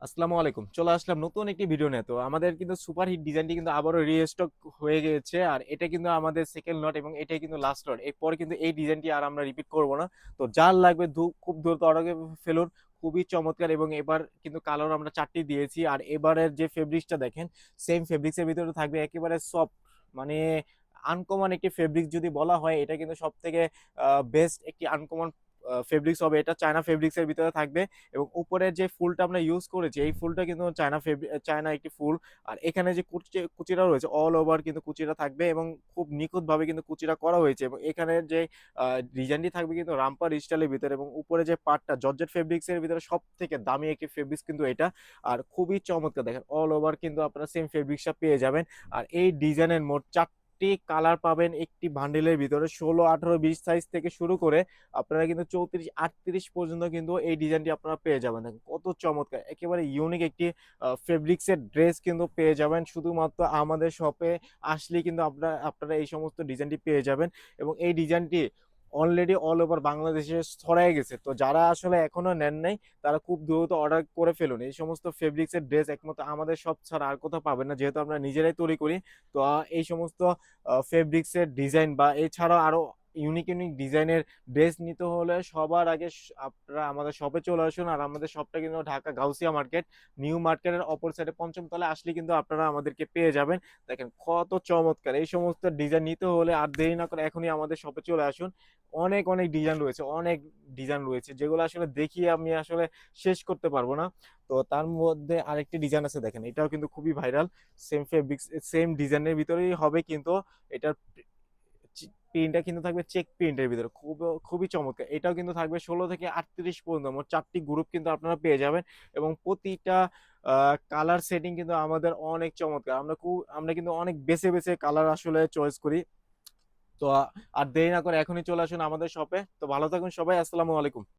আসসালামু আলাইকুম। চলে আসলাম নতুন একটি ভিডিও নিয়ে। তো আমাদের কিন্তু সুপার হিট ডিজাইনটি কিন্তু আবারও রিস্টক হয়ে গিয়েছে। আর এটা কিন্তু আমাদের সেকেন্ড লট এবং এটাই কিন্তু লাস্ট লট। এরপরে কিন্তু এই ডিজাইনটি আর আমরা রিপিট করব না। তো যার লাগবে খুব দ্রুত অর্ডার করে ফেলুন। খুবই চমৎকার এবং এবার কিন্তু কালার আমরা ৪ টি দিয়েছি। আর এবারের যে ফেব্রিক্সটা দেখেন, সেম ফেব্রিক্সের ভিতরে থাকবে একেবারে সফট, মানে আনকমন একটি ফেব্রিক্স যদি বলা হয়, এটা কিন্তু সবথেকে বেস্ট একটি আনকমন ফেব্রিক্স হবে। এটা চায়না ফেব্রিক্সের ভিতরে থাকবে এবং উপরের যে ফুলটা আমরা ইউজ করেছি, এই ফুলটা কিন্তু চায়না একটি ফুল। আর এখানে যে কুচিটা রয়েছে, অল ওভার কিন্তু কুচিটা থাকবে এবং খুব নিখুঁতভাবে কিন্তু কুচিটা করা হয়েছে। এবং এখানে যে ডিজাইনটি থাকবে কিন্তু রামপার স্টাইলের ভিতরে, এবং উপরে যে পার্টটা জর্জেট ফেব্রিক্সের ভিতরে সবথেকে দামি একটি ফেব্রিক্স কিন্তু এটা। আর খুবই চমৎকার, দেখেন অল ওভার কিন্তু আপনারা সেম ফেব্রিক্সটা পেয়ে যাবেন। আর এই ডিজাইনের মোট ৪ টি কালার পাবেন একটি বান্ডেলের ভিতরে। ১৬, ১৮, ২০ সাইজ থেকে শুরু করে আপনারা কিন্তু ৩৪, ৩৮ পর্যন্ত কিন্তু এই ডিজাইনটি আপনারা পেয়ে যাবেন। দেখেন কত চমৎকার! একেবারে ইউনিক একটি ফেব্রিক্সের ড্রেস কিন্তু পেয়ে যাবেন। শুধুমাত্র আমাদের শপে আসলেই কিন্তু আপনারা এই সমস্ত ডিজাইনটি পেয়ে যাবেন। এবং এই ডিজাইনটি অলরেডি অল ওভার বাংলাদেশে ছড়ায় গেছে। তো যারা আসলে এখনো নেন নাই, তারা খুব দ্রুত অর্ডার করে ফেলুন। এই সমস্ত ফেব্রিক্সের ড্রেস একমাত্র আমাদের শপ ছাড়া আর কোথাও পাবেন না। যেহেতু আমরা নিজেরাই তৈরি করি। তো এই সমস্ত ফেব্রিক্সের ডিজাইন বা এছাড়াও আরো ইউনিক ইউনিক ডিজাইনের ড্রেস নিতে হলে সবার আগে আপনারা আমাদের শপে চলে আসুন। আর আমাদের শপটা কিন্তু ঢাকা গাউসিয়া মার্কেট, নিউ মার্কেটের অপর সাইডে পঞ্চম তলায় আসলে কিন্তু আপনারা আমাদেরকে পেয়ে যাবেন। দেখেন কত চমৎকার! এই সমস্ত ডিজাইন নিতে হলে আর দেরি না করে এখনই আমাদের শপে চলে আসুন। অনেক অনেক ডিজাইন রয়েছে, অনেক ডিজাইন রয়েছে যেগুলো আসলে দেখিয়ে আমি আসলে শেষ করতে পারবো না। তো তার মধ্যে আরেকটি ডিজাইন আছে, দেখেন এটাও কিন্তু খুবই ভাইরাল। সেম ফেব্রিক্স, সেম ডিজাইনের ভিতরেই হবে, কিন্তু এটার প্রিন্টটা কিন্তু থাকবে চেক প্রিন্টের ভিতরে। খুবই চমৎকার! এটাও কিন্তু থাকবে ১৬ থেকে ৩৮ পর্যন্ত। মোট ৪ টি গ্রুপ কিন্তু আপনারা পেয়ে যাবেন এবং প্রতিটা কালার সেটিং কিন্তু আমাদের অনেক চমৎকার। আমরা কিন্তু অনেক বেছে বেছে কালার আসলে চয়েস করি। তো আর দেরি না করে এখনই চলে আসুন আমাদের শপে। তো ভালো থাকুন সবাই। আসসালামু আলাইকুম।